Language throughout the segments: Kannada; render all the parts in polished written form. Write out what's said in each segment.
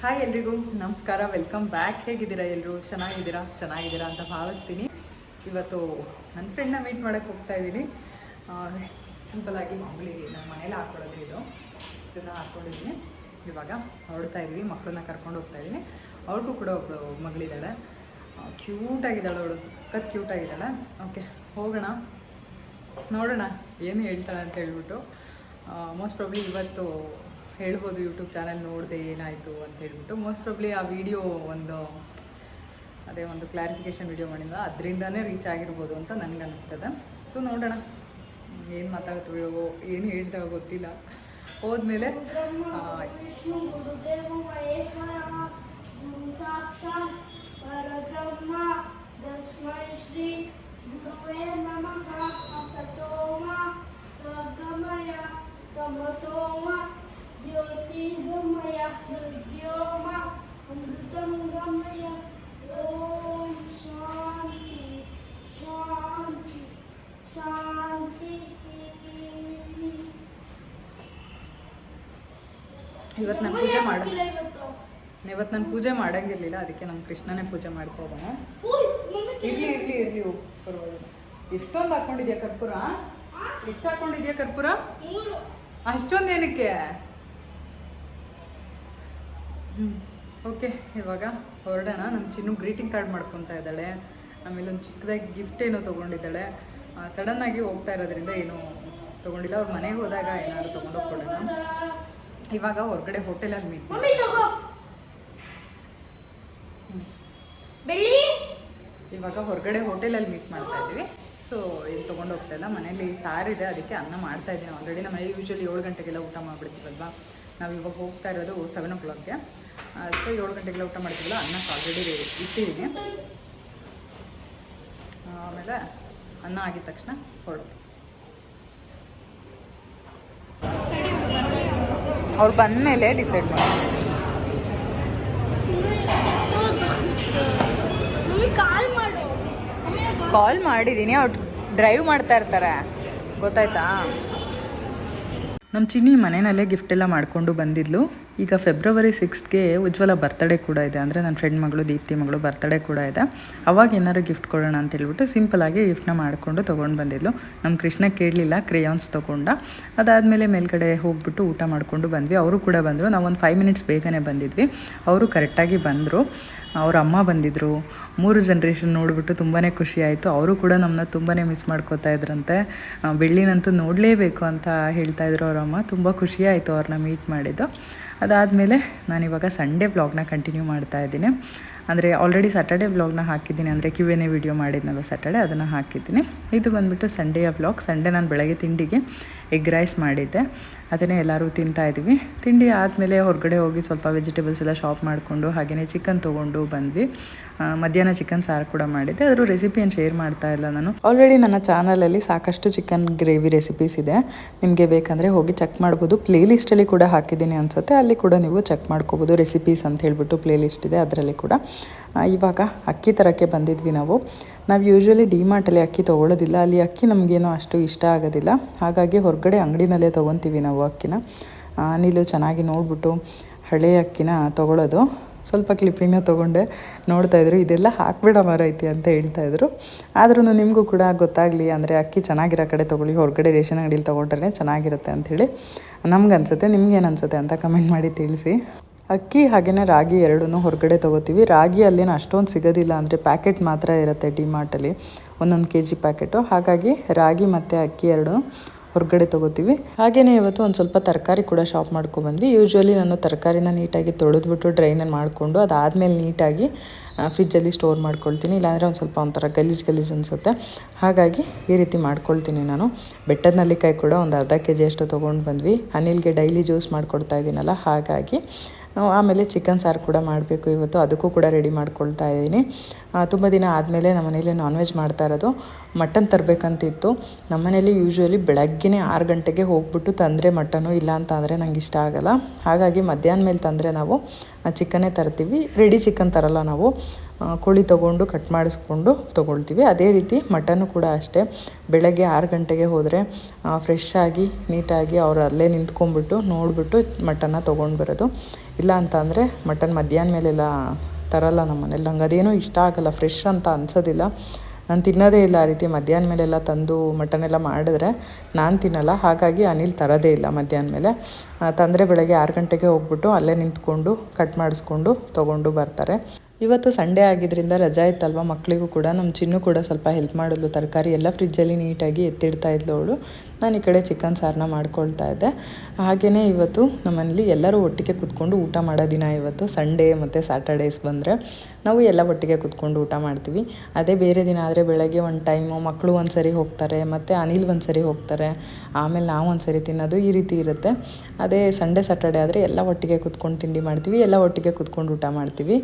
ಹಾಯ್ ಎಲ್ರಿಗೂ ನಮಸ್ಕಾರ, ವೆಲ್ಕಮ್ ಬ್ಯಾಕ್. ಹೇಗಿದ್ದೀರಾ ಎಲ್ಲರೂ? ಚೆನ್ನಾಗಿದ್ದೀರಾ ಅಂತ ಭಾವಿಸ್ತೀನಿ. ಇವತ್ತು ನನ್ನ ಫ್ರೆಂಡ್ನ ಮೀಟ್ ಮಾಡೋಕ್ಕೆ ಹೋಗ್ತಾ ಇದ್ದೀನಿ. ಸಿಂಪಲ್ಲಾಗಿ ಮಾಮೂಲಿ ನನ್ನ ಮನೇಲಿ ಹಾಕ್ಕೊಳ್ಳೋದು ಇದನ್ನು ಹಾಕ್ಕೊಂಡಿದ್ದೀನಿ. ಇವಾಗ ಹೊರಡ್ತಾ ಇದ್ದೀವಿ, ಮಕ್ಕಳನ್ನ ಕರ್ಕೊಂಡು ಹೋಗ್ತಾ ಇದ್ದೀನಿ. ಅವ್ರಿಗೂ ಕೂಡ ಒಬ್ಬಳು ಮಗಳಿದ್ದಾಳೆ, ಕ್ಯೂಟಾಗಿದ್ದಾಳೆ, ಅವಳು ಸಖತ್ ಕ್ಯೂಟಾಗಿದ್ದಾಳೆ. ಓಕೆ, ಹೋಗೋಣ, ನೋಡೋಣ ಏನು ಹೇಳ್ತಾಳೆ ಅಂತ ಹೇಳ್ಬಿಟ್ಟು. ಮೋಸ್ಟ್ ಪ್ರಾಬ್ಲಿ ಇವತ್ತು ಹೇಳ್ಬೋದು ಯೂಟ್ಯೂಬ್ ಚಾನಲ್ ನೋಡಿದೆ ಏನಾಯಿತು ಅಂತ ಹೇಳ್ಬಿಟ್ಟು. ಮೋಸ್ಟ್ ಪ್ರಾಬ್ಲಿ ಆ ವಿಡಿಯೋ ಒಂದು ಕ್ಲಾರಿಫಿಕೇಷನ್ ವಿಡಿಯೋ ಮಾಡಿದ್ವ, ಅದರಿಂದನೇ ರೀಚ್ ಆಗಿರ್ಬೋದು ಅಂತ ನನಗೆ ಅನಿಸ್ತದೆ. ಸೊ ನೋಡೋಣ ಏನು ಮಾತಾಡ್ತೀವೋ ಏನು ಹೇಳ್ತಾವೋ ಗೊತ್ತಿಲ್ಲ. ಹೋದ್ಮೇಲೆ ಜ್ಯೋತಿರ್ಗಮಯ ಹೃದ್ಯೋಮ ಅಮೃತಂ ಗಮಯ ಓಂ ಶಾಂತಿ ಶಾಂತಿ ಶಾಂತಿ. ಇವತ್ತು ನಾನು ಪೂಜೆ ಮಾಡಂಗಿರಲಿಲ್ಲ, ಅದಕ್ಕೆ ನಮ್ಮ ಕೃಷ್ಣನೇ ಪೂಜೆ ಮಾಡ್ತಾ ಇದ್ದಾನೆ. ಇರ್ಲಿ ಪರವಾಗಿಲ್ಲ. ಎಷ್ಟೊಂದು ಹಾಕೊಂಡಿದ್ಯಾ ಕರ್ಪೂರ? ಎಷ್ಟು ಹಾಕೊಂಡಿದ್ಯಾ ಕರ್ಪೂರ? ಅಷ್ಟೊಂದು ಏನಕ್ಕೆ? ಓಕೆ, ಇವಾಗ ಹೊರಡೋಣ. ನಮ್ಮ ಚಿನ್ನು ಗ್ರೀಟಿಂಗ್ ಕಾರ್ಡ್ ಮಾಡ್ಕೊತಾ ಇದ್ದಾಳೆ. ಆಮೇಲೆ ಒಂದು ಚಿಕ್ಕದಾಗಿ ಗಿಫ್ಟ್ ಏನೋ ತೊಗೊಂಡಿದ್ದಾಳೆ. ಸಡನ್ನಾಗಿ ಹೋಗ್ತಾ ಇರೋದ್ರಿಂದ ಏನೂ ತೊಗೊಂಡಿಲ್ಲ. ಅವ್ರ ಮನೆಗೆ ಹೋದಾಗ ಏನಾದ್ರು ತೊಗೊಂಡೋಗ್ಕೊಡೋಣ. ಇವಾಗ ಹೊರಗಡೆ ಹೋಟೆಲಲ್ಲಿ ಮೀಟ್ ಮಾಡ್ತಾ ಇದ್ದೀವಿ. ಸೊ ಇಲ್ಲಿ ತೊಗೊಂಡು ಹೋಗ್ತಾ ಇಲ್ಲ, ಮನೇಲಿ ಸಾರಿದೆ, ಅದಕ್ಕೆ ಅನ್ನ ಮಾಡ್ತಾ ಇದ್ದೀನಿ ಆಲ್ರೆಡಿ. ನಮ್ಮ ಯೂಶ್ವಲಿ 7 ಗಂಟೆಗೆಲ್ಲ ಊಟ ಮಾಡಿಬಿಡ್ತೀವಲ್ವಾ. ನಾವು ಇವಾಗ ಹೋಗ್ತಾ ಇರೋದು 7 o'clockಗೆ. ಸೊ 7 ಗಂಟೆಗೆಲ್ಲ ಊಟ ಮಾಡ್ತೀವಲ್ಲ, ಅನ್ನಕ್ಕೆ ಆಲ್ರೆಡಿ ಇಟ್ಟಿದ್ದೀನಿ. ಆಮೇಲೆ ಅನ್ನ ಆಗಿದ ತಕ್ಷಣ ಹೊರಡ್ತೀವಿ. ಅವ್ರು ಬಂದಮೇಲೆ ಡಿಸೈಡ್ ಮಾಡಿ. ಕಾಲ್ ಮಾಡಿದ್ದೀನಿ, ಅವ್ರು ಡ್ರೈವ್ ಮಾಡ್ತಾ ಇರ್ತಾರೆ, ಗೊತ್ತಾಯ್ತಾ? ನಮ್ಮ ಚಿನ್ನಿ ಮನೆಯಲ್ಲೇ ಗಿಫ್ಟ್ ಎಲ್ಲ ಮಾಡಿಕೊಂಡು ಬಂದಿದ್ಲು. ಈಗ February 6th ಉಜ್ವಲ ಬರ್ತ್ಡೇ ಕೂಡ ಇದೆ, ಅಂದರೆ ನನ್ನ ಫ್ರೆಂಡ್ ಮಗಳು ದೀಪ್ತಿ ಮಗಳು ಬರ್ತ್ಡೇ ಕೂಡ ಇದೆ. ಅವಾಗ ಏನಾದ್ರು ಗಿಫ್ಟ್ ಕೊಡೋಣ ಅಂತ ಹೇಳ್ಬಿಟ್ಟು ಸಿಂಪಲಾಗಿ ಗಿಫ್ಟ್ನ ಮಾಡಿಕೊಂಡು ತೊಗೊಂಡು ಬಂದಿದ್ಲು. ನಮ್ಮ ಕೃಷ್ಣ ಕೇಳಲಿಲ್ಲ, ಕ್ರೇಯಾನ್ಸ್ ತೊಗೊಂಡ. ಅದಾದಮೇಲೆ ಮೇಲ್ಗಡೆ ಹೋಗ್ಬಿಟ್ಟು ಊಟ ಮಾಡಿಕೊಂಡು ಬಂದ್ವಿ. ಅವರು ಕೂಡ ಬಂದರು. ನಾವು ಒಂದು 5 minutes ಬೇಗನೆ ಬಂದಿದ್ವಿ. ಅವರು ಕರೆಕ್ಟಾಗಿ ಬಂದರು. ಅವ್ರ ಅಮ್ಮ ಬಂದಿದ್ದರು. 3 ಜನರೇಷನ್ ನೋಡಿಬಿಟ್ಟು ತುಂಬಾ ಖುಷಿ ಆಯಿತು. ಅವರು ಕೂಡ ನಮ್ಮನ್ನ ತುಂಬಾ ಮಿಸ್ ಮಾಡ್ಕೋತಾ ಇದ್ರಂತೆ. ಬೆಳ್ಳಿನಂತೂ ನೋಡಲೇಬೇಕು ಅಂತ ಹೇಳ್ತಾಯಿದ್ರು ಅವ್ರ ಅಮ್ಮ. ತುಂಬ ಖುಷಿಯಾಯಿತು ಅವ್ರನ್ನ ಮೀಟ್ ಮಾಡಿದ್ದು. ಅದಾದಮೇಲೆ ನಾನಿವಾಗ ಸಂಡೇ ವ್ಲಾಗ್ನ ಕಂಟಿನ್ಯೂ ಮಾಡ್ತಾ ಇದ್ದೀನಿ. ಅಂದರೆ ಆಲ್ರೆಡಿ ಸ್ಯಾಟರ್ಡೇ ವ್ಲಾಗ್ನ ಹಾಕಿದ್ದೀನಿ, ಅಂದರೆ Q&A ವಿಡಿಯೋ ಮಾಡಿದ್ನಲ್ಲ ಸ್ಯಾಟರ್ಡೇ, ಅದನ್ನು ಹಾಕಿದ್ದೀನಿ. ಇದು ಬಂದುಬಿಟ್ಟು ಸಂಡೆಯ ವ್ಲಾಗ್. ಸಂಡೇ ನಾನು ಬೆಳಗ್ಗೆ ತಿಂಡಿಗೆ ಎಗ್ ರೈಸ್ ಮಾಡಿದ್ದೆ, ಅದನ್ನೇ ಎಲ್ಲರೂ ತಿಂತಾಯಿದ್ವಿ. ತಿಂಡಿ ಆದಮೇಲೆ ಹೊರಗಡೆ ಹೋಗಿ ಸ್ವಲ್ಪ ವೆಜಿಟೇಬಲ್ಸ್ ಎಲ್ಲ ಶಾಪ್ ಮಾಡಿಕೊಂಡು ಹಾಗೆಯೇ ಚಿಕನ್ ತೊಗೊಂಡು ಬಂದ್ವಿ. ಮಧ್ಯಾಹ್ನ ಚಿಕನ್ ಸಾರು ಕೂಡ ಮಾಡಿದ್ದೆ. ಅದರ ರೆಸಿಪಿಯನ್ನು ಶೇರ್ ಮಾಡ್ತಾ ಇಲ್ಲ ನಾನು. ಆಲ್ರೆಡಿ ನನ್ನ ಚಾನಲಲ್ಲಿ ಸಾಕಷ್ಟು ಚಿಕನ್ ಗ್ರೇವಿ ರೆಸಿಪೀಸ್ ಇದೆ, ನಿಮಗೆ ಬೇಕಂದರೆ ಹೋಗಿ ಚೆಕ್ ಮಾಡ್ಬೋದು. ಪ್ಲೇಲಿಸ್ಟಲ್ಲಿ ಕೂಡ ಹಾಕಿದ್ದೀನಿ ಅನಿಸುತ್ತೆ, ಅಲ್ಲಿ ಕೂಡ ನೀವು ಚೆಕ್ ಮಾಡ್ಕೋಬೋದು. ರೆಸಿಪೀಸ್ ಅಂತ ಹೇಳ್ಬಿಟ್ಟು ಪ್ಲೇಲಿಸ್ಟ್ ಇದೆ, ಅದರಲ್ಲಿ ಕೂಡ. ಇವಾಗ ಅಕ್ಕಿ ತರಕ್ಕೆ ಬಂದಿದ್ವಿ ನಾವು ಯೂಶ್ವಲಿ ಡಿಮಾರ್ಟಲ್ಲಿ ಅಕ್ಕಿ ತೊಗೊಳ್ಳೋದಿಲ್ಲ. ಅಲ್ಲಿ ಅಕ್ಕಿ ನಮಗೇನೋ ಅಷ್ಟು ಇಷ್ಟ ಆಗೋದಿಲ್ಲ, ಹಾಗಾಗಿ ಹೊರಗಡೆ ಅಂಗಡಿನಲ್ಲೇ ತೊಗೊತೀವಿ ನಾವು ಅಕ್ಕಿನ. ನೀನು ಚೆನ್ನಾಗಿ ನೋಡಿಬಿಟ್ಟು ಹಳೆಯ ಅಕ್ಕಿನ ತೊಗೊಳ್ಳೋದು. ಸ್ವಲ್ಪ ಕ್ಲಿಪ್ಪಿಂಗ್ನ ತೊಗೊಂಡೆ, ನೋಡ್ತಾಯಿದ್ರು ಇದೆಲ್ಲ ಹಾಕ್ಬೇಡ ಮಾರೈತಿ ಅಂತ ಹೇಳ್ತಾಯಿದ್ರು. ಆದ್ರೂ ನಿಮಗೂ ಕೂಡ ಗೊತ್ತಾಗಲಿ, ಅಂದರೆ ಅಕ್ಕಿ ಚೆನ್ನಾಗಿರೋ ಕಡೆ ತೊಗೊಳ್ಳಿ, ಹೊರಗಡೆ ರೇಷನ್ ಅಂಗಡಿಲಿ ತೊಗೊಂಡ್ರೆ ಚೆನ್ನಾಗಿರುತ್ತೆ ಅಂಥೇಳಿ ನಮ್ಗೆ ಅನಿಸುತ್ತೆ. ನಿಮ್ಗೇನು ಅನಿಸುತ್ತೆ ಅಂತ ಕಮೆಂಟ್ ಮಾಡಿ ತಿಳಿಸಿ. ಅಕ್ಕಿ ಹಾಗೆಯೇ ರಾಗಿ ಎರಡೂ ಹೊರಗಡೆ ತೊಗೋತೀವಿ. ರಾಗಿ ಅಲ್ಲೇನು ಅಷ್ಟೊಂದು ಸಿಗೋದಿಲ್ಲ, ಅಂದರೆ ಪ್ಯಾಕೆಟ್ ಮಾತ್ರ ಇರುತ್ತೆ ಡಿಮಾರ್ಟಲ್ಲಿ, 1 kg ಪ್ಯಾಕೆಟು. ಹಾಗಾಗಿ ರಾಗಿ ಮತ್ತು ಅಕ್ಕಿ ಎರಡು ಹೊರಗಡೆ ತೊಗೋತೀವಿ. ಹಾಗೆಯೇ ಇವತ್ತು ಒಂದು ಸ್ವಲ್ಪ ತರಕಾರಿ ಕೂಡ ಶಾಪ್ ಮಾಡ್ಕೊಬಂದ್ವಿ. ಯೂಶ್ವಲಿ ನಾನು ತರಕಾರಿನ ನೀಟಾಗಿ ತೊಳೆದ್ಬಿಟ್ಟು ಡ್ರೈನಲ್ಲಿ ಮಾಡಿಕೊಂಡು ಅದಾದಮೇಲೆ ನೀಟಾಗಿ ಫ್ರಿಜ್ಜಲ್ಲಿ ಸ್ಟೋರ್ ಮಾಡ್ಕೊಳ್ತೀನಿ. ಇಲ್ಲಾಂದರೆ ಒಂದು ಸ್ವಲ್ಪ ಒಂಥರ ಗಲೀಜು ಅನಿಸುತ್ತೆ, ಹಾಗಾಗಿ ಈ ರೀತಿ ಮಾಡ್ಕೊಳ್ತೀನಿ ನಾನು. ಬೆಟ್ಟದ ನೆಲ್ಲಿಕಾಯಿ ಕೂಡ ಒಂದು ಅರ್ಧ kg ಅಷ್ಟು ತೊಗೊಂಡು ಬಂದ್ವಿ. ಅನಿಲ್ಗೆ ಡೈಲಿ ಜ್ಯೂಸ್ ಮಾಡಿಕೊಡ್ತಾ ಇದ್ದೀನಲ್ಲ, ಹಾಗಾಗಿ. ಆಮೇಲೆ ಚಿಕನ್ ಸಾರು ಕೂಡ ಮಾಡಬೇಕು ಇವತ್ತು, ಅದಕ್ಕೂ ಕೂಡ ರೆಡಿ ಮಾಡ್ಕೊಳ್ತಾ ಇದ್ದೀನಿ. ತುಂಬ ದಿನ ಆದಮೇಲೆ ನಮ್ಮ ಮನೇಲಿ ನಾನ್ ವೆಜ್ ಮಾಡ್ತಾ ಇರೋದು. ಮಟನ್ ತರಬೇಕಂತಿತ್ತು. ನಮ್ಮ ಮನೇಲಿ ಯೂಶ್ವಲಿ ಬೆಳಗ್ಗೆನೇ 6 ಗಂಟೆಗೆ ಹೋಗ್ಬಿಟ್ಟು ತಂದರೆ ಮಟನು, ಇಲ್ಲ ಅಂತ ಅಂದರೆ ನಂಗೆ ಇಷ್ಟ ಆಗೋಲ್ಲ. ಹಾಗಾಗಿ ಮಧ್ಯಾಹ್ನ ಮೇಲೆ ತಂದರೆ ನಾವು ಚಿಕನ್ನೇ ತರ್ತೀವಿ. ರೆಡಿ ಚಿಕನ್ ತರಲ್ಲ ನಾವು, ಕೋಳಿ ತೊಗೊಂಡು ಕಟ್ ಮಾಡಿಸ್ಕೊಂಡು ತೊಗೊಳ್ತೀವಿ. ಅದೇ ರೀತಿ ಮಟನ್ನು ಕೂಡ ಅಷ್ಟೇ, ಬೆಳಗ್ಗೆ 6 ಗಂಟೆಗೆ ಹೋದರೆ ಫ್ರೆಶ್ ಆಗಿ ನೀಟಾಗಿ ಅವ್ರು ಅಲ್ಲೇ ನಿಂತ್ಕೊಂಡ್ಬಿಟ್ಟು ನೋಡಿಬಿಟ್ಟು ಮಟನ್ನ ತೊಗೊಂಡು ಬರೋದು. ಇಲ್ಲ ಅಂತ ಅಂದರೆ ಮಟನ್ ಮಧ್ಯಾಹ್ನ ಮೇಲೆಲ್ಲ ತರಲ್ಲ ನಮ್ಮ ಮನೇಲಿ. ನಂಗೆ ಅದೇನೂ ಇಷ್ಟ ಆಗಲ್ಲ, ಫ್ರೆಶ್ ಅಂತ ಅನ್ಸೋದಿಲ್ಲ. ನಾನು ತಿನ್ನೋದೇ ಇಲ್ಲ ಆ ರೀತಿ ಮಧ್ಯಾಹ್ನ ಮೇಲೆಲ್ಲ ತಂದು ಮಟನೆಲ್ಲ ಮಾಡಿದ್ರೆ ನಾನು ತಿನ್ನಲ್ಲ. ಹಾಗಾಗಿ ಅನಿಲ್ ತರೋದೇ ಇಲ್ಲ ಮಧ್ಯಾಹ್ನ ಮೇಲೆ. ತಂದರೆ ಬೆಳಗ್ಗೆ 6 ಗಂಟೆಗೆ ಹೋಗ್ಬಿಟ್ಟು ಅಲ್ಲೇ ನಿಂತ್ಕೊಂಡು ಕಟ್ ಮಾಡಿಸ್ಕೊಂಡು ತೊಗೊಂಡು ಬರ್ತಾರೆ. ಇವತ್ತು ಸಂಡೇ ಆಗಿದ್ದರಿಂದ ರಜಾ ಇತ್ತಲ್ವ, ಮಕ್ಕಳಿಗೂ ಕೂಡ. ನಮ್ಮ ಚಿನ್ನು ಕೂಡ ಸ್ವಲ್ಪ ಹೆಲ್ಪ್ ಮಾಡಿದ್ಲು, ತರಕಾರಿ ಎಲ್ಲ ಫ್ರಿಜ್ಜಲ್ಲಿ ನೀಟಾಗಿ ಎತ್ತಿಡ್ತಾ ಇದ್ಲು ಅವಳು. ನಾನು ಈ ಕಡೆ ಚಿಕನ್ ಸಾರನ್ನ ಮಾಡ್ಕೊಳ್ತಾ ಇದ್ದೆ. ಹಾಗೆಯೇ ಇವತ್ತು ನಮ್ಮನೇಲಿ ಎಲ್ಲರೂ ಒಟ್ಟಿಗೆ ಕೂತ್ಕೊಂಡು ಊಟ ಮಾಡೋ ದಿನ ಇವತ್ತು. ಸಂಡೇ ಮತ್ತು ಸ್ಯಾಟರ್ಡೇಸ್ ಬಂದರೆ ನಾವು ಎಲ್ಲ ಒಟ್ಟಿಗೆ ಕೂತ್ಕೊಂಡು ಊಟ ಮಾಡ್ತೀವಿ. ಅದೇ ಬೇರೆ ದಿನ ಆದರೆ ಬೆಳಗ್ಗೆ ಒಂದು ಟೈಮು ಮಕ್ಕಳು ಒಂದು ಸರಿ ಹೋಗ್ತಾರೆ, ಮತ್ತು ಅನಿಲ್ ಒಂದು ಸರಿ ಹೋಗ್ತಾರೆ, ಆಮೇಲೆ ನಾವು ಒಂದು ಸರಿ ತಿನ್ನೋದು, ಈ ರೀತಿ ಇರುತ್ತೆ. ಅದೇ ಸಂಡೇ ಸ್ಯಾಟರ್ಡೆ ಆದರೆ ಎಲ್ಲ ಒಟ್ಟಿಗೆ ಕೂತ್ಕೊಂಡು ತಿಂಡಿ ಮಾಡ್ತೀವಿ, ಎಲ್ಲ ಒಟ್ಟಿಗೆ ಕೂತ್ಕೊಂಡು ಊಟ ಮಾಡ್ತೀವಿ.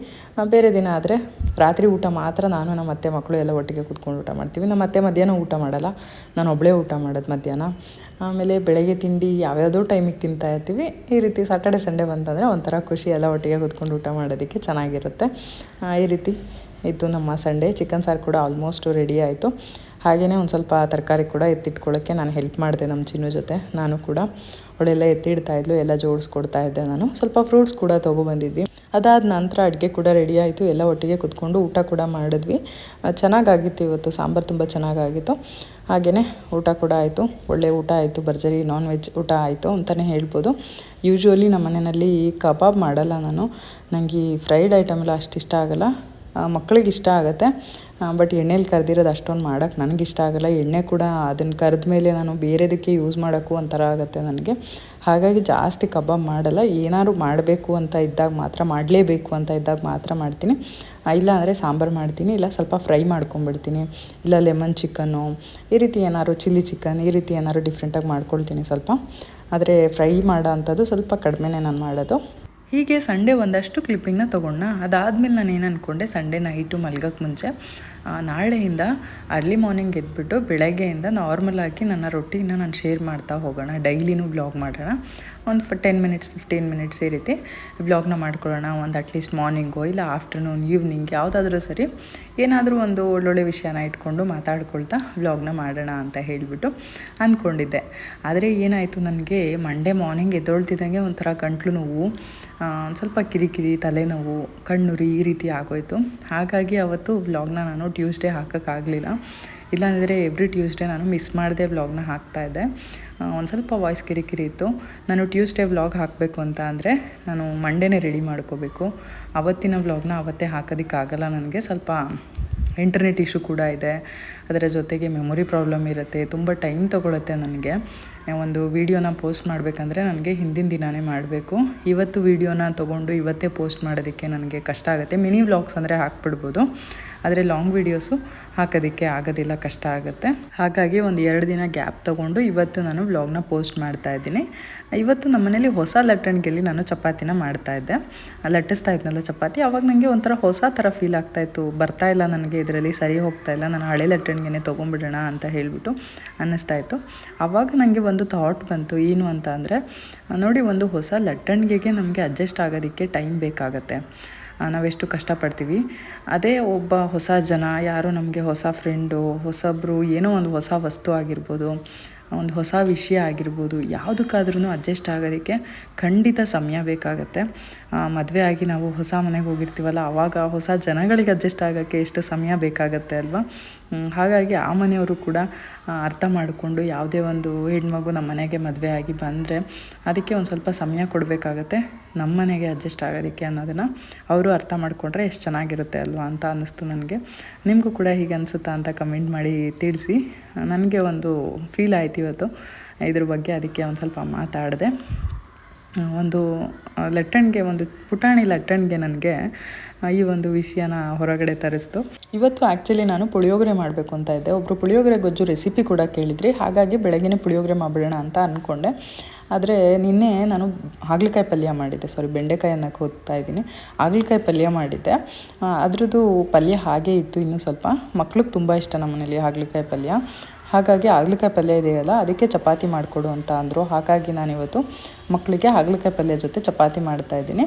ಬೇರೆ ದಿನ ಆದರೆ ರಾತ್ರಿ ಊಟ ಮಾತ್ರ ನಾನು ನಮ್ಮ ಅತ್ತೆ ಮಕ್ಕಳು ಎಲ್ಲ ಒಟ್ಟಿಗೆ ಕೂತ್ಕೊಂಡು ಊಟ ಮಾಡ್ತೀವಿ. ನಮ್ಮ ಅತ್ತೆ ಮಧ್ಯಾಹ್ನ ಊಟ ಮಾಡಲ್ಲ, ನಾನು ಒಬ್ಬಳೇ ಊಟ ಮಾಡೋದು ಮಧ್ಯಾಹ್ನ. ಆಮೇಲೆ ಬೆಳಗ್ಗೆ ತಿಂಡಿ ಯಾವ್ಯಾವುದೋ ಟೈಮಿಗೆ ತಿಂತಾ ಇರ್ತೀವಿ. ಈ ರೀತಿ ಸ್ಯಾಟರ್ಡೆ ಸಂಡೇ ಬಂತಂದರೆ ಒಂಥರ ಖುಷಿ, ಎಲ್ಲ ಒಟ್ಟಿಗೆ ಕೂತ್ಕೊಂಡು ಊಟ ಮಾಡೋದಕ್ಕೆ ಚೆನ್ನಾಗಿರುತ್ತೆ. ಈ ರೀತಿ ಇತ್ತು ನಮ್ಮ ಸಂಡೇ. ಚಿಕನ್ ಸಾರು ಕೂಡ ಆಲ್ಮೋಸ್ಟ್ ರೆಡಿ ಆಯಿತು. ಹಾಗೆಯೇ ಒಂದು ಸ್ವಲ್ಪ ತರಕಾರಿ ಕೂಡ ಎತ್ತಿಟ್ಕೊಳ್ಳೋಕ್ಕೆ ನಾನು ಹೆಲ್ಪ್ ಮಾಡಿದೆ ನಮ್ಮ ಚಿನ್ನು ಜೊತೆ. ನಾನು ಕೂಡ ಅವಳೆಲ್ಲ ಎತ್ತಿಡ್ತಾಯಿದ್ಲು, ಎಲ್ಲ ಜೋಡಿಸ್ಕೊಡ್ತಾ ಇದ್ದೆ ನಾನು. ಸ್ವಲ್ಪ ಫ್ರೂಟ್ಸ್ ಕೂಡ ತೊಗೊಬಂದಿದ್ವಿ. ಅದಾದ ನಂತರ ಅಡುಗೆ ಕೂಡ ರೆಡಿ ಆಯಿತು, ಎಲ್ಲ ಒಟ್ಟಿಗೆ ಕೂತ್ಕೊಂಡು ಊಟ ಕೂಡ ಮಾಡಿದ್ವಿ. ಚೆನ್ನಾಗಾಗಿತ್ತು ಇವತ್ತು, ಸಾಂಬಾರು ತುಂಬ ಚೆನ್ನಾಗಾಗಿತ್ತು. ಹಾಗೆಯೇ ಊಟ ಕೂಡ ಆಯಿತು, ಒಳ್ಳೆ ಊಟ ಆಯಿತು, ಭರ್ಜರಿ ನಾನ್ ವೆಜ್ ಊಟ ಆಯಿತು ಅಂತಲೇ ಹೇಳ್ಬೋದು. ಯೂಶ್ವಲಿ ನಮ್ಮ ಮನೆಯಲ್ಲಿ ಕಬಾಬ್ ಮಾಡಲ್ಲ ನಾನು, ನನಗೆ ಈ ಫ್ರೈಡ್ ಐಟಮ್ ಎಲ್ಲ ಅಷ್ಟು ಇಷ್ಟ ಆಗೋಲ್ಲ. ಮಕ್ಕಳಿಗೆ ಇಷ್ಟ ಆಗುತ್ತೆ, ಬಟ್ ಎಣ್ಣೆಲಿ ಕರೆದಿರೋದು ಅಷ್ಟೊಂದು ಮಾಡೋಕ್ಕೆ ನನಗಿಷ್ಟ ಆಗೋಲ್ಲ. ಎಣ್ಣೆ ಕೂಡ ಅದನ್ನು ಕರೆದ ಮೇಲೆ ನಾನು ಬೇರೆದಕ್ಕೆ ಯೂಸ್ ಮಾಡೋಕ್ಕೂ ಒಂಥರ ಆಗುತ್ತೆ ನನಗೆ. ಹಾಗಾಗಿ ಜಾಸ್ತಿ ಕಬಾಬ್ ಮಾಡಲ್ಲ. ಏನಾದ್ರು ಮಾಡಬೇಕು ಅಂತ ಇದ್ದಾಗ ಮಾತ್ರ, ಮಾಡಲೇಬೇಕು ಅಂತ ಇದ್ದಾಗ ಮಾತ್ರ ಮಾಡ್ತೀನಿ. ಇಲ್ಲ ಅಂದರೆ ಸಾಂಬಾರು ಮಾಡ್ತೀನಿ, ಇಲ್ಲ ಸ್ವಲ್ಪ ಫ್ರೈ ಮಾಡ್ಕೊಂಬಿಡ್ತೀನಿ, ಇಲ್ಲ ಲೆಮನ್ ಚಿಕನ್ನು, ಈ ರೀತಿ ಏನಾದ್ರು ಚಿಲ್ಲಿ ಚಿಕನ್, ಈ ರೀತಿ ಏನಾದ್ರು ಡಿಫ್ರೆಂಟಾಗಿ ಮಾಡ್ಕೊಳ್ತೀನಿ ಸ್ವಲ್ಪ. ಆದರೆ ಫ್ರೈ ಮಾಡೋ ಅಂಥದ್ದು ಸ್ವಲ್ಪ ಕಡಿಮೆನೇ ನಾನು ಮಾಡೋದು. ಹೀಗೆ ಸಂಡೇ ಒಂದಷ್ಟು ಕ್ಲಿಪ್ಪಿಂಗ್ನ ತೊಗೊಂಡ. ಅದಾದಮೇಲೆ ನಾನು ಏನು ಅಂದ್ಕೊಂಡೆ, ಸಂಡೇ ನೈಟು ಮಲ್ಗೋಕ್ಕೆ ಮುಂಚೆ ನಾಳೆಯಿಂದ ಅರ್ಲಿ ಮಾರ್ನಿಂಗ್ ಎದ್ಬಿಟ್ಟು ಬೆಳಗ್ಗೆಯಿಂದ ನಾರ್ಮಲಾಗಿ ನನ್ನ ರೊಟೀನ ನಾನು ಶೇರ್ ಮಾಡ್ತಾ ಹೋಗೋಣ. ಡೈಲಿನೂ ವ್ಲಾಗ್ ಮಾಡೋಣ, ಒಂದು 10 ಮಿನಿಟ್ಸ್ 15 ಮಿನಿಟ್ಸ್ ಈ ರೀತಿ ವ್ಲಾಗ್ನ ಮಾಡ್ಕೊಳ್ಳೋಣ. ಒಂದು ಅಟ್ಲೀಸ್ಟ್ ಮಾರ್ನಿಂಗೋ ಇಲ್ಲ ಆಫ್ಟರ್ನೂನ್ ಈವ್ನಿಂಗ್ ಯಾವುದಾದ್ರೂ ಸರಿ, ಏನಾದರೂ ಒಂದು ಒಳ್ಳೊಳ್ಳೆ ವಿಷಯನ ಇಟ್ಕೊಂಡು ಮಾತಾಡ್ಕೊಳ್ತಾ ವ್ಲಾಗ್ನ ಮಾಡೋಣ ಅಂತ ಹೇಳಿಬಿಟ್ಟು ಅಂದ್ಕೊಂಡಿದ್ದೆ. ಆದರೆ ಏನಾಯಿತು, ನನಗೆ ಮಂಡೇ ಮಾರ್ನಿಂಗ್ ಎದ್ದೊಳ್ತಿದ್ದಂಗೆ ಒಂಥರ ಗಂಟ್ಲು ನೋವು, ಸ್ವಲ್ಪ ಕಿರಿಕಿರಿ, ತಲೆನೋವು, ಕಣ್ಣುರಿ, ಈ ರೀತಿ ಆಗೋಯಿತು. ಹಾಗಾಗಿ ಅವತ್ತು ವ್ಲಾಗ್ನ ನಾನು ಟ್ಯೂಸ್ಡೇ ಹಾಕೋಕ್ಕಾಗಲಿಲ್ಲ. ಇಲ್ಲಾಂದರೆ ಎವ್ರಿ ಟ್ಯೂಸ್ಡೇ ನಾನು ಮಿಸ್ ಮಾಡದೆ ವ್ಲಾಗ್ನ ಹಾಕ್ತಾಯಿದ್ದೆ. ಒಂದು ಸ್ವಲ್ಪ ವಾಯ್ಸ್ ಕಿರಿಕಿರಿ ಇತ್ತು. ನಾನು ಟ್ಯೂಸ್ಡೇ ವ್ಲಾಗ್ ಹಾಕಬೇಕು ಅಂತ ಅಂದರೆ ನಾನು ಮಂಡೇನೇ ರೆಡಿ ಮಾಡ್ಕೋಬೇಕು. ಅವತ್ತಿನ ವ್ಲಾಗ್ನ ಅವತ್ತೇ ಹಾಕೋದಕ್ಕಾಗಲ್ಲ ನನಗೆ. ಸ್ವಲ್ಪ ಇಂಟರ್ನೆಟ್ ಇಶ್ಯೂ ಕೂಡ ಇದೆ, ಅದರ ಜೊತೆಗೆ ಮೆಮೊರಿ ಪ್ರಾಬ್ಲಮ್ ಇರುತ್ತೆ, ತುಂಬ ಟೈಮ್ ತೊಗೊಳುತ್ತೆ ನನಗೆ. ಒಂದು ವೀಡಿಯೋನ ಪೋಸ್ಟ್ ಮಾಡಬೇಕಂದ್ರೆ ನನಗೆ ಹಿಂದಿನ ದಿನವೇ ಮಾಡಬೇಕು. ಇವತ್ತು ವೀಡಿಯೋನ ತೊಗೊಂಡು ಇವತ್ತೇ ಪೋಸ್ಟ್ ಮಾಡೋದಕ್ಕೆ ನನಗೆ ಕಷ್ಟ ಆಗುತ್ತೆ. ಮಿನಿ ವ್ಲಾಗ್ಸ್ ಅಂದರೆ ಹಾಕ್ಬಿಡ್ಬೋದು, ಆದರೆ ಲಾಂಗ್ ವೀಡಿಯೋಸು ಹಾಕೋದಕ್ಕೆ ಆಗೋದಿಲ್ಲ, ಕಷ್ಟ ಆಗುತ್ತೆ. ಹಾಗಾಗಿ ಒಂದು 2 ದಿನ ಗ್ಯಾಪ್ ತೊಗೊಂಡು ಇವತ್ತು ನಾನು ವ್ಲಾಗ್ನ ಪೋಸ್ಟ್ ಮಾಡ್ತಾಯಿದ್ದೀನಿ. ಇವತ್ತು ನಮ್ಮ ಮನೇಲಿ ಹೊಸ ಲಟ್ಟಣಿಗೆಯಲ್ಲಿ ನಾನು ಚಪಾತಿನ ಮಾಡ್ತಾಯಿದ್ದೆ, ಲಟ್ಟಿಸ್ತಾ ಇದ್ನಲ್ಲ ಚಪಾತಿ. ಆವಾಗ ನನಗೆ ಒಂಥರ ಹೊಸ ಥರ ಫೀಲ್ ಆಗ್ತಾಯಿತ್ತು, ಬರ್ತಾಯಿಲ್ಲ ನನಗೆ ಇದರಲ್ಲಿ, ಸರಿ ಹೋಗ್ತಾಯಿಲ್ಲ, ನಾನು ಹಳೆ ಲಟ್ಟಣಿಗೆನೇ ತೊಗೊಂಬಿಡೋಣ ಅಂತ ಹೇಳಿಬಿಟ್ಟು ಅನ್ನಿಸ್ತಾಯಿತ್ತು. ಆವಾಗ ನನಗೆ ಒಂದು ಥಾಟ್ ಬಂತು, ಏನು ಅಂತ ಅಂದರೆ, ನೋಡಿ, ಒಂದು ಹೊಸ ಲಟ್ಟಣಿಗೆಗೆ ನಮಗೆ ಅಡ್ಜಸ್ಟ್ ಆಗೋದಕ್ಕೆ ಟೈಮ್ ಬೇಕಾಗತ್ತೆ. ನಾವೆಷ್ಟು ಕಷ್ಟಪಡ್ತೀವಿ, ಅದೇ ಒಬ್ಬ ಹೊಸ ಜನ, ಯಾರೋ ನಮಗೆ ಹೊಸ ಫ್ರೆಂಡು, ಹೊಸಬ್ರು, ಏನೋ ಒಂದು ಹೊಸ ವಸ್ತು ಆಗಿರ್ಬೋದು, ಒಂದು ಹೊಸ ವಿಷಯ ಆಗಿರ್ಬೋದು, ಯಾವುದಕ್ಕಾದ್ರೂ ಅಡ್ಜಸ್ಟ್ ಆಗೋದಕ್ಕೆ ಖಂಡಿತ ಸಮಯ ಬೇಕಾಗತ್ತೆ. ಮದುವೆ ಆಗಿ ನಾವು ಹೊಸ ಮನೆಗೆ ಹೋಗಿರ್ತೀವಲ್ಲ, ಆವಾಗ ಹೊಸ ಜನಗಳಿಗೆ ಅಡ್ಜಸ್ಟ್ ಆಗೋಕ್ಕೆ ಎಷ್ಟು ಸಮಯ ಬೇಕಾಗತ್ತೆ ಅಲ್ವಾ. ಹಾಗಾಗಿ ಆ ಮನೆಯವರು ಕೂಡ ಅರ್ಥ ಮಾಡಿಕೊಂಡು, ಯಾವುದೇ ಒಂದು ಹೆಣ್ಮಗು ನಮ್ಮ ಮನೆಗೆ ಮದುವೆ ಆಗಿ ಬಂದರೆ ಅದಕ್ಕೆ ಒಂದು ಸ್ವಲ್ಪ ಸಮಯ ಕೊಡಬೇಕಾಗತ್ತೆ ನಮ್ಮ ಮನೆಗೆ ಅಡ್ಜಸ್ಟ್ ಆಗೋದಕ್ಕೆ ಅನ್ನೋದನ್ನು ಅವರು ಅರ್ಥ ಮಾಡಿಕೊಂಡ್ರೆ ಎಷ್ಟು ಚೆನ್ನಾಗಿರುತ್ತೆ ಅಲ್ವಾ ಅಂತ ಅನ್ನಿಸ್ತು ನನಗೆ. ನಿಮಗೂ ಕೂಡ ಹೀಗೆ ಅನಿಸುತ್ತಾ ಅಂತ ಕಮೆಂಟ್ ಮಾಡಿ ತಿಳಿಸಿ. ನನಗೆ ಒಂದು ಫೀಲ್ ಆಯ್ತು ಇವತ್ತು ಇದ್ರ ಬಗ್ಗೆ, ಅದಕ್ಕೆ ಒಂದು ಸ್ವಲ್ಪ ಮಾತಾಡಿದೆ. ಒಂದು ಲಟ್ಟಣಿಗೆ, ಒಂದು ಪುಟಾಣಿ ಲಟ್ಟಣಿಗೆ ನನಗೆ ಈ ಒಂದು ವಿಷಯನ ಹೊರಗಡೆ ತರಿಸ್ತು. ಇವತ್ತು ಆ್ಯಕ್ಚುಲಿ ನಾನು ಪುಳಿಯೋಗರೆ ಮಾಡಬೇಕು ಅಂತ ಇದ್ದೆ. ಒಬ್ಬರು ಪುಳಿಯೋಗರೆ ಗೊಜ್ಜು ರೆಸಿಪಿ ಕೂಡ ಕೇಳಿದ್ರಿ, ಹಾಗಾಗಿ ಬೆಳಗ್ಗೆ ಪುಳಿಯೋಗರೆ ಮಾಡಿಬಿಡೋಣ ಅಂತ ಅಂದ್ಕೊಂಡೆ. ಆದರೆ ನಿನ್ನೆ ನಾನು ಹಾಗಲಕಾಯಿ ಪಲ್ಯ ಮಾಡಿದ್ದೆ, ಬೆಂಡೆಕಾಯಿ ಅನ್ನಕ್ಕೆ ಹೋಗ್ತಾ ಇದ್ದೀನಿ. ಹಾಗಲಕಾಯಿ ಪಲ್ಯ ಮಾಡಿದ್ದೆ, ಅದ್ರದ್ದು ಪಲ್ಯ ಹಾಗೇ ಇತ್ತು. ಇನ್ನೂ ಸ್ವಲ್ಪ ಮಕ್ಳಿಗೆ ತುಂಬ ಇಷ್ಟ ನಮ್ಮ ಮನೇಲಿ ಹಾಗಲಕಾಯಿ ಪಲ್ಯ. ಹಾಗಾಗಿ ಹಾಗಲಕಾಯಿ ಪಲ್ಯ ಇದೆಯಲ್ಲ, ಅದಕ್ಕೆ ಚಪಾತಿ ಮಾಡಿಕೊಡು ಅಂತ ಅಂದರು. ಹಾಗಾಗಿ ನಾನಿವತ್ತು ಮಕ್ಕಳಿಗೆ ಹಾಗಲಕಾಯಿ ಪಲ್ಯ ಜೊತೆ ಚಪಾತಿ ಮಾಡ್ತಾಯಿದ್ದೀನಿ.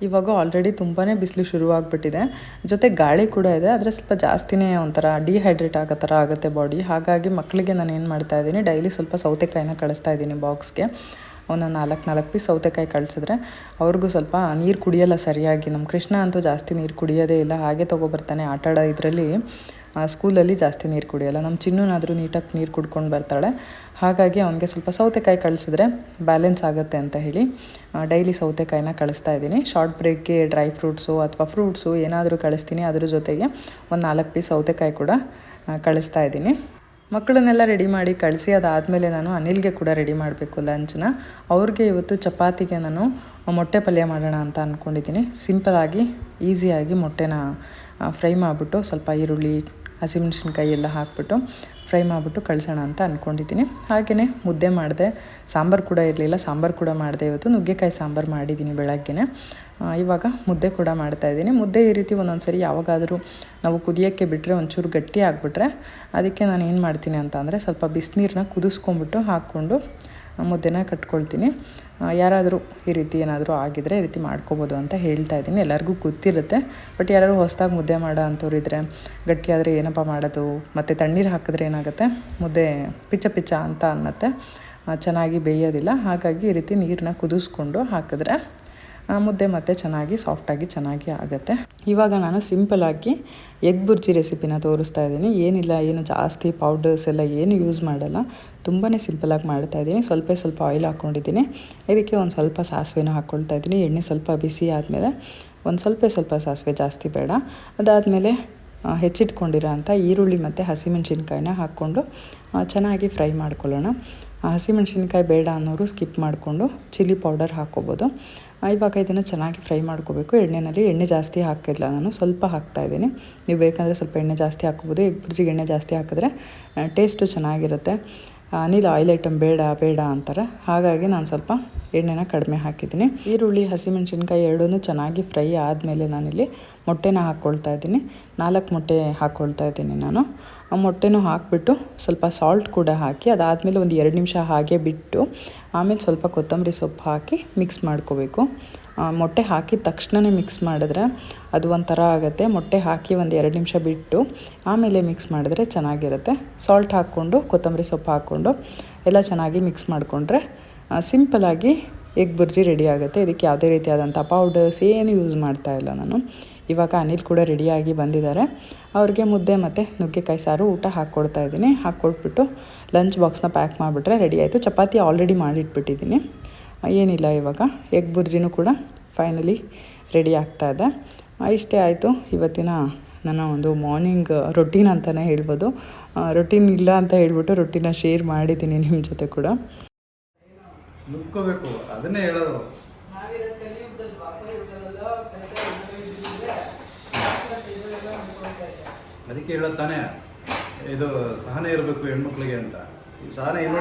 ಇವಾಗ ಆಲ್ರೆಡಿ ತುಂಬಾ ಬಿಸಿಲು ಶುರುವಾಗ್ಬಿಟ್ಟಿದೆ, ಜೊತೆ ಗಾಳಿ ಕೂಡ ಇದೆ. ಆದರೆ ಸ್ವಲ್ಪ ಜಾಸ್ತಿನೇ ಒಂಥರ ಡಿಹೈಡ್ರೇಟ್ ಆಗೋ ಥರ ಆಗುತ್ತೆ ಬಾಡಿ. ಹಾಗಾಗಿ ಮಕ್ಕಳಿಗೆ ನಾನು ಏನು ಮಾಡ್ತಾಯಿದ್ದೀನಿ, ಡೈಲಿ ಸ್ವಲ್ಪ ಸೌತೆಕಾಯಿನ ಕಳಿಸ್ತಾ ಇದ್ದೀನಿ ಬಾಕ್ಸ್ಗೆ. ಒಂದು 4 ಪೀಸ್ ಸೌತೆಕಾಯಿ ಕಳಿಸಿದ್ರೆ ಅವ್ರಿಗೂ ಸ್ವಲ್ಪ ನೀರು ಕುಡಿಯೋಲ್ಲ ಸರಿಯಾಗಿ. ನಮ್ಮ ಕೃಷ್ಣ ಅಂತೂ ಜಾಸ್ತಿ ನೀರು ಕುಡಿಯೋದೇ ಇಲ್ಲ, ಹಾಗೆ ತೊಗೊಬರ್ತಾನೆ. ಆಟಾಡೋ ಇದರಲ್ಲಿ ಸ್ಕೂಲಲ್ಲಿ ಜಾಸ್ತಿ ನೀರು ಕುಡಿಯೋಲ್ಲ. ನಮ್ಮ ಚಿನ್ನೂನಾದರೂ ನೀಟಾಗಿ ನೀರು ಕುಡ್ಕೊಂಡು ಬರ್ತಾಳೆ. ಹಾಗಾಗಿ ಅವನಿಗೆ ಸ್ವಲ್ಪ ಸೌತೆಕಾಯಿ ಕಳಿಸಿದ್ರೆ ಬ್ಯಾಲೆನ್ಸ್ ಆಗುತ್ತೆ ಅಂತ ಹೇಳಿ ಡೈಲಿ ಸೌತೆಕಾಯಿನ ಕಳಿಸ್ತಾ ಇದ್ದೀನಿ. ಶಾರ್ಟ್ ಬ್ರೇಕ್ಗೆ ಡ್ರೈ ಫ್ರೂಟ್ಸು ಅಥವಾ ಫ್ರೂಟ್ಸು ಏನಾದರೂ ಕಳಿಸ್ತೀನಿ. ಅದ್ರ ಜೊತೆಗೆ ಒಂದು 4 ಪೀಸ್ ಸೌತೆಕಾಯಿ ಕೂಡ ಕಳಿಸ್ತಾ ಇದ್ದೀನಿ. ಮಕ್ಕಳನ್ನೆಲ್ಲ ರೆಡಿ ಮಾಡಿ ಕಳಿಸಿ ಅದಾದಮೇಲೆ ನಾನು ಅನಿಲ್ಗೆ ಕೂಡ ರೆಡಿ ಮಾಡಬೇಕು ಲಂಚ್ನ. ಅವ್ರಿಗೆ ಇವತ್ತು ಚಪಾತಿಗೆ ನಾನು ಮೊಟ್ಟೆ ಪಲ್ಯ ಮಾಡೋಣ ಅಂತ ಅಂದ್ಕೊಂಡಿದ್ದೀನಿ. ಸಿಂಪಲಾಗಿ ಈಸಿಯಾಗಿ ಮೊಟ್ಟೆನ ಫ್ರೈ ಮಾಡಿಬಿಟ್ಟು ಸ್ವಲ್ಪ ಈರುಳ್ಳಿ ಹಸಿಮೆಣ್ಸಿನ್ಕಾಯಿ ಎಲ್ಲ ಹಾಕ್ಬಿಟ್ಟು ಫ್ರೈ ಮಾಡಿಬಿಟ್ಟು ಕಳಿಸೋಣ ಅಂತ ಅಂದ್ಕೊಂಡಿದ್ದೀನಿ. ಹಾಗೆಯೇ ಮುದ್ದೆ ಮಾಡಿದೆ, ಸಾಂಬಾರು ಕೂಡ ಇರಲಿಲ್ಲ, ಸಾಂಬಾರು ಕೂಡ ಮಾಡಿದೆ. ಇವತ್ತು ನುಗ್ಗೆಕಾಯಿ ಸಾಂಬಾರು ಮಾಡಿದ್ದೀನಿ ಬೆಳಗ್ಗೆನೇ. ಇವಾಗ ಮುದ್ದೆ ಕೂಡ ಮಾಡ್ತಾಯಿದ್ದೀನಿ. ಮುದ್ದೆ ಈ ರೀತಿ ಒಂದೊಂದು ಸರಿ ಯಾವಾಗಾದರೂ ನಾವು ಕುದಿಯೋಕ್ಕೆ ಬಿಟ್ಟರೆ ಒಂಚೂರು ಗಟ್ಟಿ ಆಗಿಬಿಟ್ರೆ ಅದಕ್ಕೆ ನಾನು ಏನು ಮಾಡ್ತೀನಿ ಅಂತ ಅಂದರೆ ಸ್ವಲ್ಪ ಬಿಸಿನೀರನ್ನ ಕುದಿಸ್ಕೊಂಬಿಟ್ಟು ಹಾಕ್ಕೊಂಡು ಮುದ್ದೆನ ಕಟ್ಕೊಳ್ತೀನಿ. ಯಾರಾದರೂ ಈ ರೀತಿ ಏನಾದರೂ ಆಗಿದರೆ ಈ ರೀತಿ ಮಾಡ್ಕೋಬೋದು ಅಂತ ಹೇಳ್ತಾ ಇದ್ದೀನಿ. ಎಲ್ಲರಿಗೂ ಗೊತ್ತಿರುತ್ತೆ, ಬಟ್ ಯಾರಾದರೂ ಹೊಸದಾಗಿ ಮುದ್ದೆ ಮಾಡೋ ಅಂಥವ್ರು ಇದ್ದರೆ ಗಟ್ಟಿಯಾದರೆ ಏನಪ್ಪ ಮಾಡೋದು, ಮತ್ತು ತಣ್ಣೀರು ಹಾಕಿದ್ರೆ ಏನಾಗುತ್ತೆ ಮುದ್ದೆ ಪಿಚ್ಚ ಅಂತ ಅನ್ನತ್ತೆ, ಚೆನ್ನಾಗಿ ಬೇಯೋದಿಲ್ಲ. ಹಾಗಾಗಿ ಈ ರೀತಿ ನೀರನ್ನ ಕುದಿಸ್ಕೊಂಡು ಹಾಕಿದ್ರೆ ಮುದ್ದೆ ಮತ್ತು ಚೆನ್ನಾಗಿ ಸಾಫ್ಟಾಗಿ ಚೆನ್ನಾಗಿ ಆಗುತ್ತೆ. ಇವಾಗ ನಾನು ಸಿಂಪಲಾಗಿ ಎಗ್ ಬುರ್ಜಿ ರೆಸಿಪಿನ ತೋರಿಸ್ತಾ ಇದ್ದೀನಿ. ಏನಿಲ್ಲ, ಏನು ಜಾಸ್ತಿ ಪೌಡರ್ಸ್ ಎಲ್ಲ ಏನು ಯೂಸ್ ಮಾಡಲ್ಲ, ತುಂಬಾ ಸಿಂಪಲಾಗಿ ಮಾಡ್ತಾಯಿದ್ದೀನಿ. ಸ್ವಲ್ಪ ಆಯಿಲ್ ಹಾಕ್ಕೊಂಡಿದ್ದೀನಿ. ಇದಕ್ಕೆ ಒಂದು ಸ್ವಲ್ಪ ಸಾಸಿವೆನ ಹಾಕ್ಕೊಳ್ತಾ ಇದ್ದೀನಿ. ಎಣ್ಣೆ ಸ್ವಲ್ಪ ಬಿಸಿ ಆದಮೇಲೆ ಒಂದು ಸ್ವಲ್ಪ ಸಾಸಿವೆ, ಜಾಸ್ತಿ ಬೇಡ. ಅದಾದಮೇಲೆ ಹೆಚ್ಚಿಟ್ಕೊಂಡಿರೋ ಅಂಥ ಈರುಳ್ಳಿ ಮತ್ತು ಹಸಿಮೆಣ್ಸಿನ್ಕಾಯಿನ ಹಾಕ್ಕೊಂಡು ಚೆನ್ನಾಗಿ ಫ್ರೈ ಮಾಡ್ಕೊಳ್ಳೋಣ. ಹಸಿಮೆಣ್ಸಿನ್ಕಾಯಿ ಬೇಡ ಅನ್ನೋರು ಸ್ಕಿಪ್ ಮಾಡಿಕೊಂಡು ಚಿಲ್ಲಿ ಪೌಡರ್ ಹಾಕ್ಕೋಬೋದು. ಇವಾಗ ಇದನ್ನು ಚೆನ್ನಾಗಿ ಫ್ರೈ ಮಾಡ್ಕೋಬೇಕು ಎಣ್ಣೆಯಲ್ಲಿ. ಎಣ್ಣೆ ಜಾಸ್ತಿ ಹಾಕಿಲ್ಲ, ನಾನು ಸ್ವಲ್ಪ ಹಾಕ್ತಾಯಿದ್ದೀನಿ. ನೀವು ಬೇಕಂದರೆ ಸ್ವಲ್ಪ ಎಣ್ಣೆ ಜಾಸ್ತಿ ಹಾಕ್ಕೋಬೋದು. ಎಗ್ ಬುರ್ಜಿಗೆ ಎಣ್ಣೆ ಜಾಸ್ತಿ ಹಾಕಿದ್ರೆ ಟೇಸ್ಟು ಚೆನ್ನಾಗಿರುತ್ತೆ. ಅನಿಲ್ ಆಯಿಲ್ ಐಟಮ್ ಬೇಡ ಅಂತಾರೆ, ಹಾಗಾಗಿ ನಾನು ಸ್ವಲ್ಪ ಎಣ್ಣೆನ ಕಡಿಮೆ ಹಾಕಿದ್ದೀನಿ. ಈರುಳ್ಳಿ ಹಸಿಮೆಣ್ಸಿನ್ಕಾಯಿ ಎರಡೂ ಚೆನ್ನಾಗಿ ಫ್ರೈ ಆದಮೇಲೆ ನಾನಿಲ್ಲಿ ಮೊಟ್ಟೆನ ಹಾಕ್ಕೊಳ್ತಾ ಇದ್ದೀನಿ. 4 ಮೊಟ್ಟೆ ಹಾಕ್ಕೊಳ್ತಾ ಇದ್ದೀನಿ ನಾನು. ಆ ಮೊಟ್ಟೆನೂ ಹಾಕಿಬಿಟ್ಟು ಸ್ವಲ್ಪ ಸಾಲ್ಟ್ ಕೂಡ ಹಾಕಿ ಅದಾದಮೇಲೆ ಒಂದು 2 ನಿಮಿಷ ಹಾಗೆ ಬಿಟ್ಟು ಆಮೇಲೆ ಸ್ವಲ್ಪ ಕೊತ್ತಂಬರಿ ಸೊಪ್ಪು ಹಾಕಿ ಮಿಕ್ಸ್ ಮಾಡ್ಕೋಬೇಕು. ಮೊಟ್ಟೆ ಹಾಕಿದ ತಕ್ಷಣವೇ ಮಿಕ್ಸ್ ಮಾಡಿದ್ರೆ ಅದು ಒಂಥರ ಆಗುತ್ತೆ. ಮೊಟ್ಟೆ ಹಾಕಿ ಒಂದು 2 ನಿಮಿಷ ಬಿಟ್ಟು ಆಮೇಲೆ ಮಿಕ್ಸ್ ಮಾಡಿದ್ರೆ ಚೆನ್ನಾಗಿರುತ್ತೆ. ಸಾಲ್ಟ್ ಹಾಕ್ಕೊಂಡು ಕೊತ್ತಂಬರಿ ಸೊಪ್ಪು ಹಾಕ್ಕೊಂಡು ಎಲ್ಲ ಚೆನ್ನಾಗಿ ಮಿಕ್ಸ್ ಮಾಡಿಕೊಂಡ್ರೆ ಸಿಂಪಲಾಗಿ ಎಗ್ ಬುರ್ಜಿ ರೆಡಿ ಆಗುತ್ತೆ. ಇದಕ್ಕೆ ಯಾವುದೇ ರೀತಿಯಾದಂಥ ಪೌಡರ್ಸ್ ಏನು ಯೂಸ್ ಮಾಡ್ತಾ ಇಲ್ಲ ನಾನು. ಇವಾಗ ಅನಿಲ್ ಕೂಡ ರೆಡಿಯಾಗಿ ಬಂದಿದ್ದಾರೆ. ಅವ್ರಿಗೆ ಮುದ್ದೆ ಮತ್ತು ನುಗ್ಗೆಕಾಯಿ ಸಾರು ಊಟ ಹಾಕ್ಕೊಡ್ತಾ ಇದ್ದೀನಿ. ಹಾಕ್ಕೊಟ್ಬಿಟ್ಟು ಲಂಚ್ ಬಾಕ್ಸ್ನ ಪ್ಯಾಕ್ ಮಾಡಿಬಿಟ್ರೆ ರೆಡಿ ಆಯಿತು. ಚಪಾತಿ ಆಲ್ರೆಡಿ ಮಾಡಿಟ್ಬಿಟ್ಟಿದ್ದೀನಿ. ಏನಿಲ್ಲ, ಇವಾಗ ಎಗ್ ಬುರ್ಜಿನೂ ಕೂಡ ಫೈನಲಿ ರೆಡಿ ಆಗ್ತಾ ಇದೆ. ಇಷ್ಟೇ ಆಯಿತು ಇವತ್ತಿನ ನನ್ನ ಒಂದು ಮಾರ್ನಿಂಗ್ ರೊಟೀನ್ ಅಂತಲೇ ಹೇಳ್ಬೋದು. ರೊಟೀನ್ ಇಲ್ಲ ಅಂತ ಹೇಳ್ಬಿಟ್ಟು ರೊಟೀನ ಶೇರ್ ಮಾಡಿದ್ದೀನಿ ನಿಮ್ಮ ಜೊತೆ ಕೂಡ. ನುಗ್ಕೋಬೇಕು, ಅದನ್ನೇ ಹೇಳೋದು. ಅದಕ್ಕೆ ಹೇಳೋದು ತಾನೇ, ಇದು ಸಹನೆ ಇರಬೇಕು ಹೆಣ್ಮಕ್ಳಿಗೆ ಅಂತ. ಸಹನೆ ಇಲ್ಲ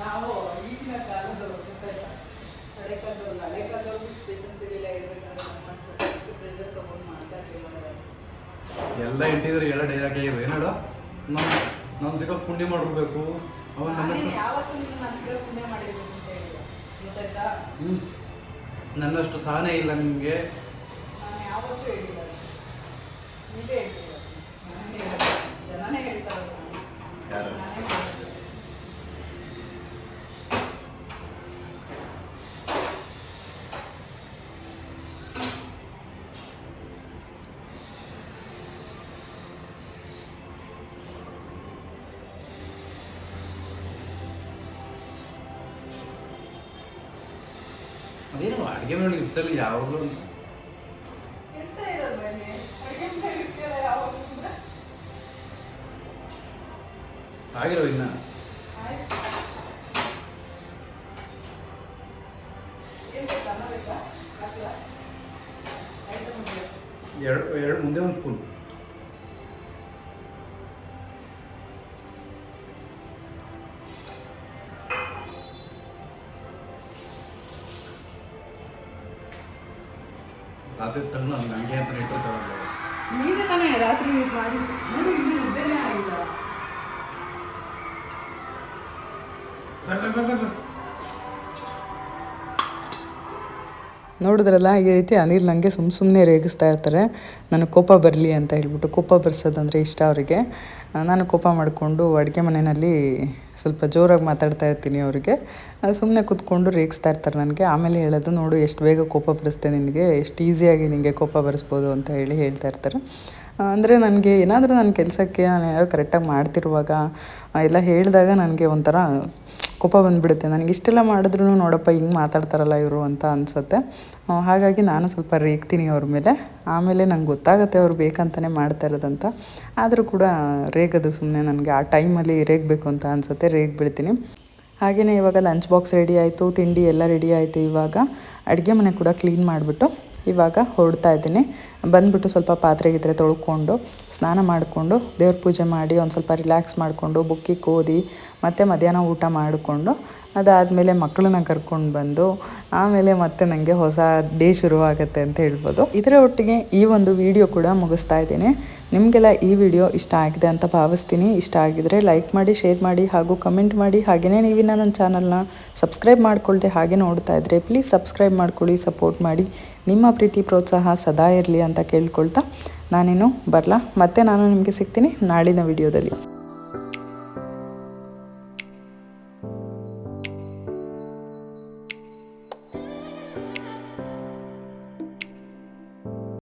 ನಾವು ಈಗಿನ ಕಾಲದವರು ಹಳೆ ಕಾಲದವ್ರು ಹಳೆ ಕಾಲದವ್ರು ಪೇಷನ್ಸ್ ಇರಲಿಲ್ಲ. ಹೇಳ್ಬೇಕಂದ್ರೆ ನಮ್ಮಷ್ಟು ಪ್ರೆಷರ್ ತೊಗೊಂಡು ಮಾಡ್ತಾ ಇರಲಿಲ್ಲ. ಎಲ್ಲ ಇಟ್ಟಿದ್ರೆ ಎಲ್ಲ ಡೈಲಾಗ್ ಆಗಿವೆ ಏನಾಡು. ನಾವು ಸಿಗೋ ಪುಣ್ಯ ಮಾಡಿರ್ಬೇಕು. ಅವನು ಯಾವತ್ತೂ ನಾನು ಪುಣ್ಯ ಮಾಡಿದ್ದೀನಿ ಅಂತ ಹೇಳಿದೆ, ಗೊತ್ತಾಯ್ತಾ? ನನ್ನಷ್ಟು ಸಹನೆ ಇಲ್ಲ ನಿಮಗೆ. ನಾನು ಯಾವತ್ತೂ ಹೇಳಿಲ್ಲ, ನೀವೇ ಹೇಳ್ತೀರ. ಜನನೇ ಹೇಳ್ತಾರಲ್ಲ, ಯಾರು ಅದೇನು ಅಡುಗೆ ಮಾಡಿ ಇರ್ತಲ್ಲ ಯಾವಾಗಲೂ ಆಗಿರೋ ಇನ್ನ ಎರಡು ಮುಂದೆ ಒಂದು ಸ್ಪೂನ್. ರಾತ್ರಿ ತಗೊಂಡು ಒಂದು ಹಂಗೆ ಅಂತ ಇಟ್ಟಿರ್ತಾವಲ್ಲ. ನೀವೇ ತಾನೇ ರಾತ್ರಿ ಮಾಡಿ ನೋಡಿ, ಇನ್ನೂ ಮುದ್ದೆನೇ ಆಗಿಲ್ಲ. ನೋಡಿದ್ರಲ್ಲ, ಈ ರೀತಿ ಅನಿಲ್ ನನಗೆ ಸುಮ್ಮನೆ ರೇಗಿಸ್ತಾ ಇರ್ತಾರೆ. ನನಗೆ ಕೋಪ ಬರಲಿ ಅಂತ ಹೇಳ್ಬಿಟ್ಟು. ಕೋಪ ಬರ್ಸೋದಂದರೆ ಇಷ್ಟ ಅವರಿಗೆ. ನಾನು ಕೋಪ ಮಾಡಿಕೊಂಡು ಅಡುಗೆ ಮನೆಯಲ್ಲಿ ಸ್ವಲ್ಪ ಜೋರಾಗಿ ಮಾತಾಡ್ತಾ ಇರ್ತೀನಿ ಅವರಿಗೆ. ಸುಮ್ಮನೆ ಕೂತ್ಕೊಂಡು ರೇಗಿಸ್ತಾ ಇರ್ತಾರೆ ನನಗೆ. ಆಮೇಲೆ ಹೇಳೋದು, ನೋಡು ಎಷ್ಟು ಬೇಗ ಕೋಪ ಬರಿಸ್ತೆ ನಿನಗೆ, ಎಷ್ಟು ಈಸಿಯಾಗಿ ನಿನಗೆ ಕೋಪ ಬರಿಸ್ಬೋದು ಅಂತ ಹೇಳ್ತಾ ಇರ್ತಾರೆ. ಅಂದರೆ ನನಗೆ ಏನಾದರೂ ನನ್ನ ಕೆಲಸಕ್ಕೆ ನಾನು ಯಾರು ಕರೆಕ್ಟಾಗಿ ಮಾಡ್ತಿರುವಾಗ ಎಲ್ಲ ಹೇಳಿದಾಗ ನನಗೆ ಒಂಥರ ಕೋಪ ಬಂದುಬಿಡುತ್ತೆ. ನನಗೆ ಇಷ್ಟೆಲ್ಲ ಮಾಡಿದ್ರೂ ನೋಡಪ್ಪ ಹಿಂಗೆ ಮಾತಾಡ್ತಾರಲ್ಲ ಇವರು ಅಂತ ಅನಿಸುತ್ತೆ. ಹಾಗಾಗಿ ನಾನು ಸ್ವಲ್ಪ ರೇಗ್ತೀನಿ ಅವ್ರ ಮೇಲೆ. ಆಮೇಲೆ ನಂಗೆ ಗೊತ್ತಾಗುತ್ತೆ ಅವ್ರು ಬೇಕಂತಲೇ ಮಾಡ್ತಾ ಇರೋದಂತ. ಆದರೂ ಕೂಡ ರೇಗೋದು ಸುಮ್ಮನೆ ನನಗೆ ಆ ಟೈಮಲ್ಲಿ ರೇಗಬೇಕು ಅಂತ ಅನಿಸುತ್ತೆ, ರೇಗ್ಬಿಡ್ತೀನಿ. ಹಾಗೆಯೇ ಇವಾಗ ಲಂಚ್ ಬಾಕ್ಸ್ ರೆಡಿ ಆಯಿತು, ತಿಂಡಿ ಎಲ್ಲ ರೆಡಿ ಆಯಿತು. ಇವಾಗ ಅಡುಗೆ ಮನೆ ಕೂಡ ಕ್ಲೀನ್ ಮಾಡಿಬಿಟ್ಟು ಇವಾಗ ಹೊರಡ್ತಾ ಇದ್ದೀನಿ. ಬಂದುಬಿಟ್ಟು ಸ್ವಲ್ಪ ಪಾತ್ರೆ ಗಿತ್ರೆ ತೊಳ್ಕೊಂಡು ಸ್ನಾನ ಮಾಡಿಕೊಂಡು ದೇವ್ರ ಪೂಜೆ ಮಾಡಿ ಒಂದು ಸ್ವಲ್ಪ ರಿಲ್ಯಾಕ್ಸ್ ಮಾಡಿಕೊಂಡು ಬುಕ್ಕಿಗೆ ಓದಿ ಮತ್ತು ಮಧ್ಯಾಹ್ನ ಊಟ ಮಾಡಿಕೊಂಡು ಅದಾದಮೇಲೆ ಮಕ್ಕಳನ್ನ ಕರ್ಕೊಂಡು ಬಂದು ಆಮೇಲೆ ಮತ್ತೆ ನನಗೆ ಹೊಸ ಡೇ ಶುರುವಾಗುತ್ತೆ ಅಂತ ಹೇಳ್ಬೋದು. ಇದರ ಒಟ್ಟಿಗೆ ಈ ಒಂದು ವಿಡಿಯೋ ಕೂಡ ಮುಗಿಸ್ತಾ ಇದ್ದೀನಿ. ನಿಮಗೆಲ್ಲ ಈ ವಿಡಿಯೋ ಇಷ್ಟ ಆಗಿದೆ ಅಂತ ಭಾವಿಸ್ತೀನಿ. ಇಷ್ಟ ಆಗಿದರೆ ಲೈಕ್ ಮಾಡಿ, ಶೇರ್ ಮಾಡಿ ಹಾಗೂ ಕಮೆಂಟ್ ಮಾಡಿ. ಹಾಗೆಯೇ ನೀವಿನ್ನ ನನ್ನ ಚಾನಲ್ನ ಸಬ್ಸ್ಕ್ರೈಬ್ ಮಾಡ್ಕೊಳ್ದೆ ಹಾಗೆ ನೋಡ್ತಾ ಇದ್ದರೆ ಪ್ಲೀಸ್ ಸಬ್ಸ್ಕ್ರೈಬ್ ಮಾಡ್ಕೊಳ್ಳಿ, ಸಪೋರ್ಟ್ ಮಾಡಿ. ನಿಮ್ಮ ಪ್ರೀತಿ ಪ್ರೋತ್ಸಾಹ ಸದಾ ಇರಲಿ ಅಂತ ಕೇಳ್ಕೊಳ್ತಾ ನಾನೇನು ಬರಲಾ. ಮತ್ತೆ ನಾನು ನಿಮಗೆ ಸಿಗ್ತೀನಿ ನಾಳಿನ ವಿಡಿಯೋದಲ್ಲಿ.